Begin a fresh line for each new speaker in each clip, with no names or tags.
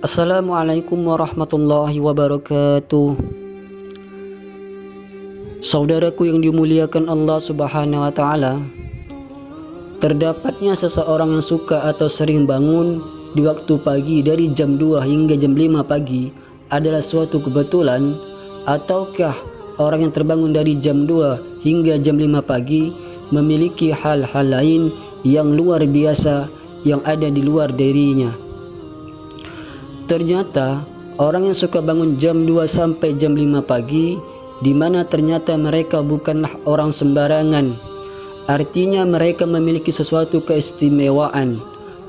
Assalamualaikum warahmatullahi wabarakatuh. Saudaraku yang dimuliakan Allah Subhanahu wa taala, terdapatnya seseorang yang suka atau sering bangun di waktu pagi dari jam 2 hingga jam 5 pagi adalah suatu kebetulan, ataukah orang yang terbangun dari jam 2 hingga jam 5 pagi memiliki hal-hal lain yang luar biasa yang ada di luar dirinya? Ternyata orang yang suka bangun jam 2 sampai jam 5 pagi, di mana ternyata mereka bukanlah orang sembarangan. Artinya mereka memiliki sesuatu keistimewaan.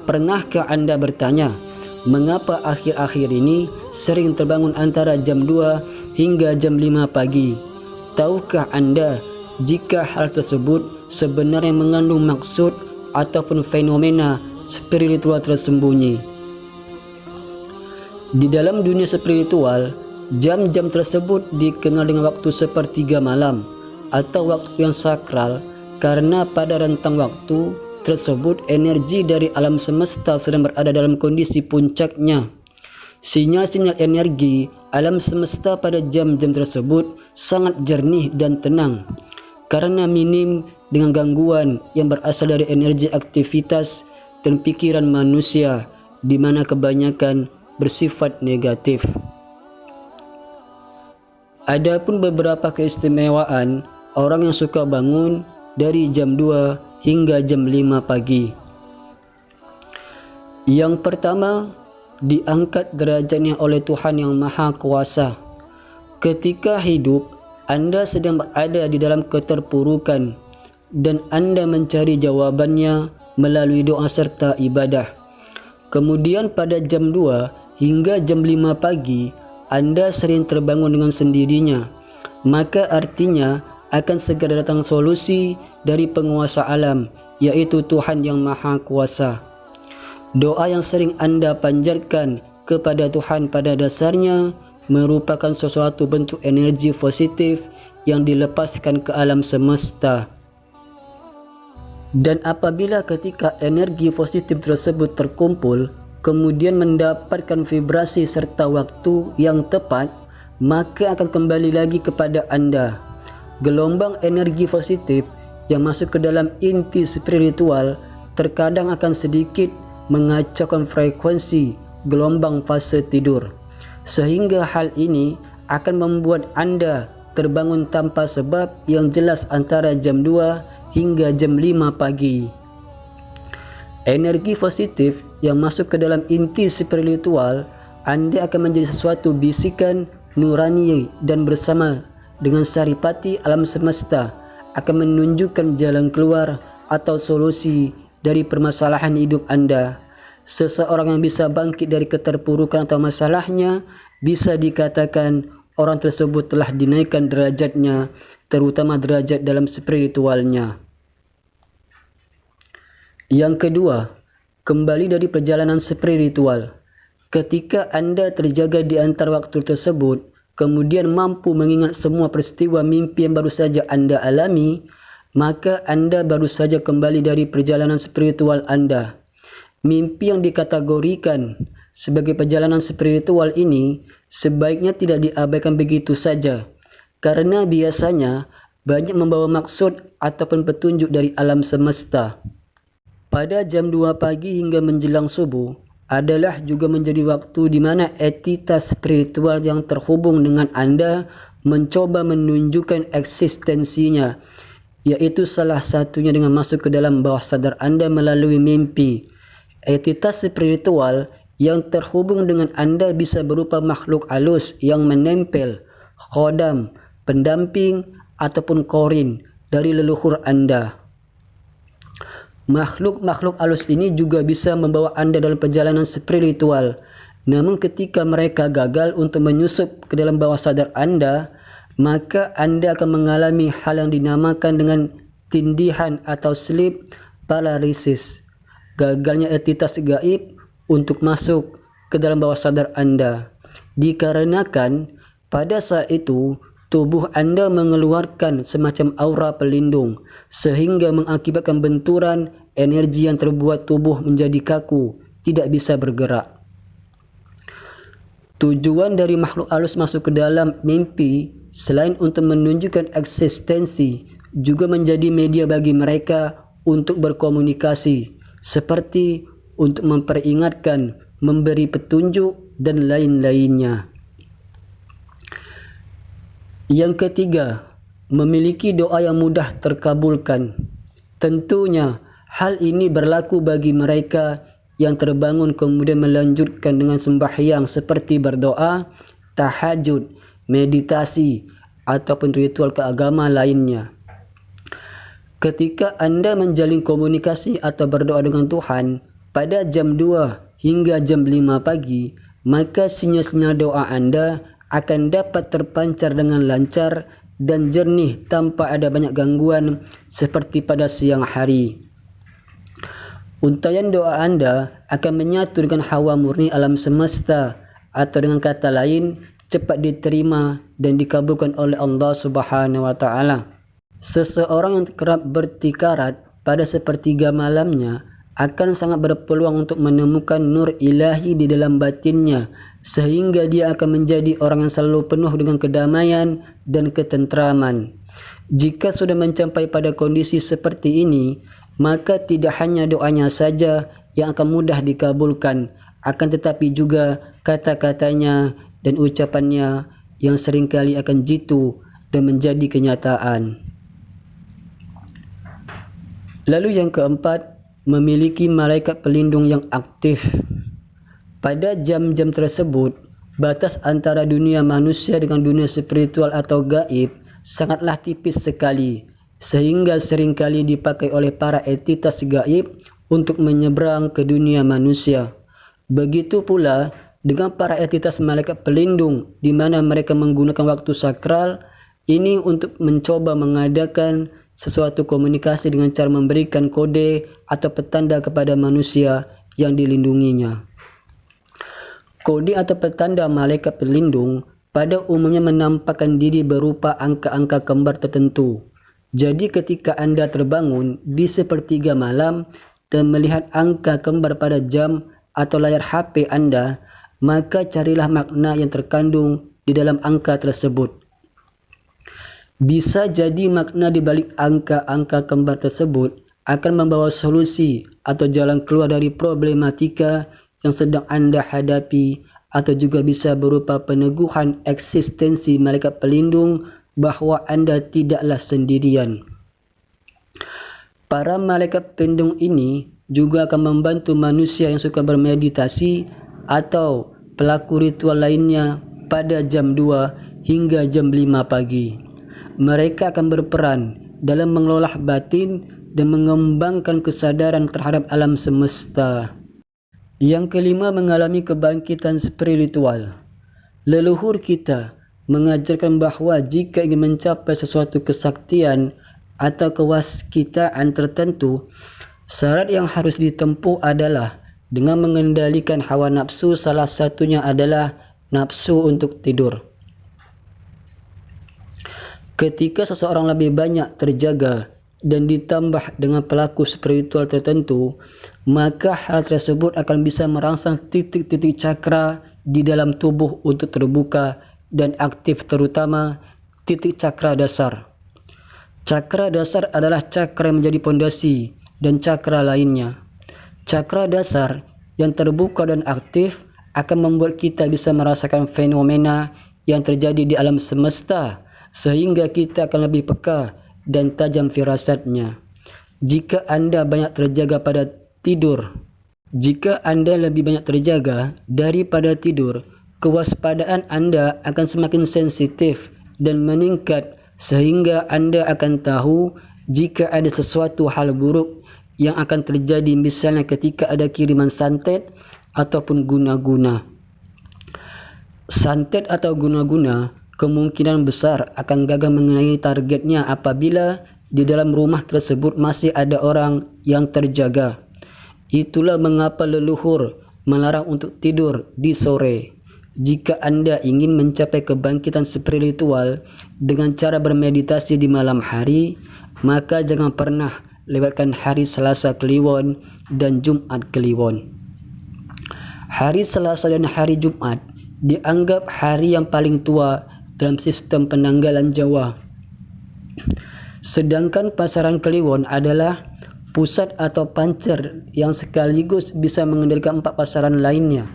Pernahkah Anda bertanya, mengapa akhir-akhir ini sering terbangun antara jam 2 hingga jam 5 pagi? Tahukah Anda jika hal tersebut sebenarnya mengandung maksud ataupun fenomena spiritual tersembunyi? Di dalam dunia spiritual, jam-jam tersebut dikenal dengan waktu sepertiga malam atau waktu yang sakral, karena pada rentang waktu tersebut energi dari alam semesta sedang berada dalam kondisi puncaknya. Sinyal-sinyal energi alam semesta pada jam-jam tersebut sangat jernih dan tenang, karena minim dengan gangguan yang berasal dari energi aktivitas dan pikiran manusia, di mana kebanyakan bersifat negatif. Adapun beberapa keistimewaan orang yang suka bangun dari jam 2 hingga jam 5 pagi. Yang pertama, diangkat derajatnya oleh Tuhan Yang Maha Kuasa. Ketika hidup Anda sedang berada di dalam keterpurukan dan Anda mencari jawabannya melalui doa serta ibadah. Kemudian pada jam 2 hingga jam 5 pagi Anda sering terbangun dengan sendirinya, maka artinya akan segera datang solusi dari penguasa alam, yaitu Tuhan Yang Maha Kuasa. Doa yang sering Anda panjatkan kepada Tuhan pada dasarnya merupakan sesuatu bentuk energi positif yang dilepaskan ke alam semesta. Dan apabila ketika energi positif tersebut terkumpul, kemudian mendapatkan vibrasi serta waktu yang tepat, maka akan kembali lagi kepada Anda. Gelombang energi positif yang masuk ke dalam inti spiritual terkadang akan sedikit mengacaukan frekuensi gelombang fase tidur, sehingga hal ini akan membuat Anda terbangun tanpa sebab yang jelas antara jam 2 hingga jam 5 pagi. Energi positif yang masuk ke dalam inti spiritual Anda akan menjadi sesuatu bisikan nurani, dan bersama dengan saripati alam semesta akan menunjukkan jalan keluar atau solusi dari permasalahan hidup Anda. Seseorang yang bisa bangkit dari keterpurukan atau masalahnya, bisa dikatakan orang tersebut telah dinaikkan derajatnya, terutama derajat dalam spiritualnya. Yang kedua, kembali dari perjalanan spiritual. Ketika Anda terjaga di antara waktu tersebut, kemudian mampu mengingat semua peristiwa mimpi yang baru saja Anda alami, maka Anda baru saja kembali dari perjalanan spiritual Anda. Mimpi yang dikategorikan sebagai perjalanan spiritual ini sebaiknya tidak diabaikan begitu saja, karena biasanya banyak membawa maksud ataupun petunjuk dari alam semesta. Pada jam 2 pagi hingga menjelang subuh adalah juga menjadi waktu di mana entitas spiritual yang terhubung dengan Anda mencoba menunjukkan eksistensinya, yaitu salah satunya dengan masuk ke dalam bawah sadar Anda melalui mimpi. Entitas spiritual yang terhubung dengan Anda bisa berupa makhluk halus yang menempel, khodam, pendamping, ataupun korin dari leluhur Anda. Makhluk-makhluk halus ini juga bisa membawa Anda dalam perjalanan spiritual. Namun ketika mereka gagal untuk menyusup ke dalam bawah sadar Anda, maka Anda akan mengalami hal yang dinamakan dengan tindihan atau sleep paralysis. Gagalnya entitas gaib untuk masuk ke dalam bawah sadar Anda. Dikarenakan pada saat itu tubuh Anda mengeluarkan semacam aura pelindung, sehingga mengakibatkan benturan energi yang terbuat tubuh menjadi kaku, tidak bisa bergerak. Tujuan dari makhluk halus masuk ke dalam mimpi selain untuk menunjukkan eksistensi, juga menjadi media bagi mereka untuk berkomunikasi, seperti untuk memperingatkan, memberi petunjuk, dan lain-lainnya. Yang ketiga, memiliki doa yang mudah terkabulkan. Tentunya hal ini berlaku bagi mereka yang terbangun kemudian melanjutkan dengan sembahyang seperti berdoa, tahajud, meditasi, ataupun ritual keagama lainnya. Ketika Anda menjalin komunikasi atau berdoa dengan Tuhan pada jam 2 hingga jam 5 pagi, maka sinyal-sinyal doa Anda akan dapat terpancar dengan lancar dan jernih tanpa ada banyak gangguan seperti pada siang hari. Untaian doa Anda akan menyatu dengan hawa murni alam semesta, atau dengan kata lain, cepat diterima dan dikabulkan oleh Allah Subhanahu wa Ta'ala. Seseorang yang kerap bertikarat pada sepertiga malamnya akan sangat berpeluang untuk menemukan nur ilahi di dalam batinnya, sehingga dia akan menjadi orang yang selalu penuh dengan kedamaian dan ketentraman. Jika sudah mencapai pada kondisi seperti ini, maka tidak hanya doanya saja yang akan mudah dikabulkan, akan tetapi juga kata-katanya dan ucapannya yang seringkali akan jitu dan menjadi kenyataan. Lalu yang keempat, memiliki malaikat pelindung yang aktif. Pada jam-jam tersebut, batas antara dunia manusia dengan dunia spiritual atau gaib sangatlah tipis sekali, sehingga seringkali dipakai oleh para entitas gaib untuk menyeberang ke dunia manusia. Begitu pula dengan para entitas malaikat pelindung, di mana mereka menggunakan waktu sakral ini untuk mencoba mengadakan sesuatu komunikasi dengan cara memberikan kode atau petanda kepada manusia yang dilindunginya. Kode atau petanda malaikat pelindung pada umumnya menampakkan diri berupa angka-angka kembar tertentu. Jadi ketika Anda terbangun di sepertiga malam dan melihat angka kembar pada jam atau layar HP Anda, maka carilah makna yang terkandung di dalam angka tersebut. Bisa jadi makna di balik angka-angka kembar tersebut akan membawa solusi atau jalan keluar dari problematika yang sedang Anda hadapi, atau juga bisa berupa peneguhan eksistensi malaikat pelindung bahwa Anda tidaklah sendirian. Para malaikat pelindung ini juga akan membantu manusia yang suka bermeditasi atau pelaku ritual lainnya pada jam 2 hingga jam 5 pagi. Mereka akan berperan dalam mengelola batin dan mengembangkan kesadaran terhadap alam semesta. Yang kelima, mengalami kebangkitan spiritual. Leluhur kita mengajarkan bahawa jika ingin mencapai sesuatu kesaktian atau kewaskitaan tertentu, syarat yang harus ditempuh adalah dengan mengendalikan hawa nafsu. Salah satunya adalah nafsu untuk tidur. Ketika seseorang lebih banyak terjaga dan ditambah dengan pelaku spiritual tertentu, maka hal tersebut akan bisa merangsang titik-titik cakra di dalam tubuh untuk terbuka dan aktif, terutama titik cakra dasar. Cakra dasar adalah cakra yang menjadi pondasi dan cakra lainnya. Cakra dasar yang terbuka dan aktif akan membuat kita bisa merasakan fenomena yang terjadi di alam semesta, sehingga kita akan lebih peka dan tajam firasatnya. Jika Anda banyak terjaga pada tidur, jika Anda lebih banyak terjaga daripada tidur, kewaspadaan Anda akan semakin sensitif dan meningkat, sehingga Anda akan tahu jika ada sesuatu hal buruk yang akan terjadi, misalnya ketika ada kiriman santet ataupun guna-guna. Santet atau guna-guna kemungkinan besar akan gagal mengenai targetnya apabila di dalam rumah tersebut masih ada orang yang terjaga. Itulah mengapa leluhur melarang untuk tidur di sore. Jika Anda ingin mencapai kebangkitan spiritual dengan cara bermeditasi di malam hari, maka jangan pernah lewatkan hari Selasa Kliwon dan Jumat Kliwon. Hari Selasa dan hari Jumat dianggap hari yang paling tua dalam sistem penanggalan Jawa. Sedangkan pasaran Kliwon adalah pusat atau pancer yang sekaligus bisa mengendalikan 4 pasaran lainnya.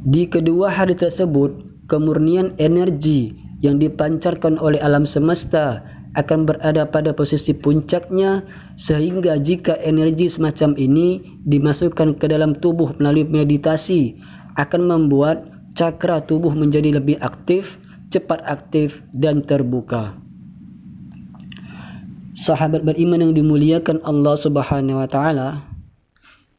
Di kedua hari tersebut, kemurnian energi yang dipancarkan oleh alam semesta akan berada pada posisi puncaknya, sehingga jika energi semacam ini dimasukkan ke dalam tubuh melalui meditasi akan membuat cakra tubuh menjadi lebih aktif, cepat aktif dan terbuka. Sahabat beriman yang dimuliakan Allah Subhanahu wa taala,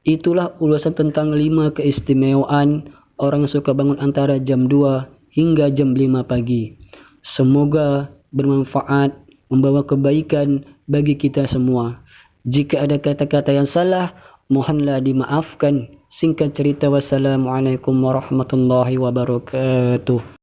itulah ulasan tentang 5 keistimewaan orang yang suka bangun antara jam 2 hingga jam 5 pagi. Semoga bermanfaat, membawa kebaikan bagi kita semua. Jika ada kata-kata yang salah, mohonlah dimaafkan. Singkat cerita, wassalamualaikum warahmatullahi wabarakatuh.